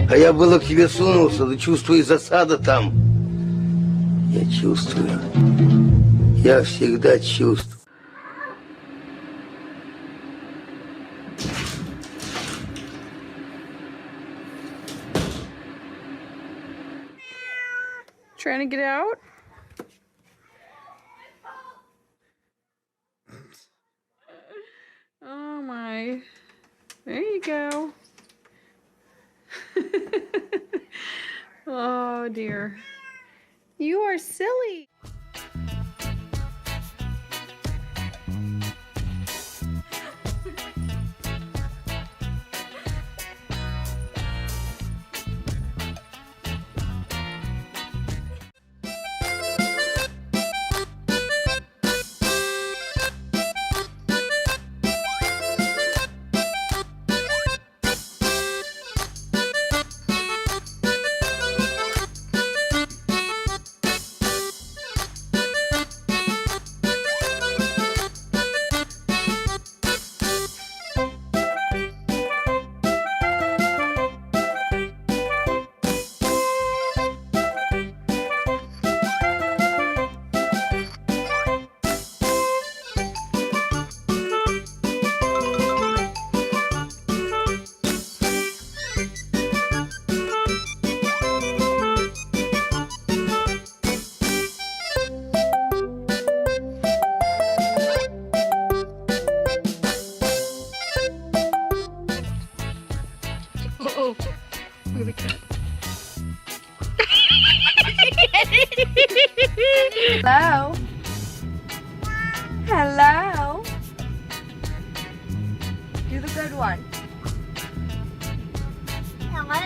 А я было к тебе сунулся, да чувствую засада там. Я чувствую. Я всегда чувствую. Trying to get out? Oh my. There you go. Oh dear. You are silly. Oh, look at the cat. Hello? Hello? Do the good one. Hello?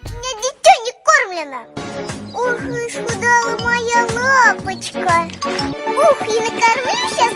Меня дитё не кормлено. Ох, исхудала моя лапочка. Ух, и накормлю сейчас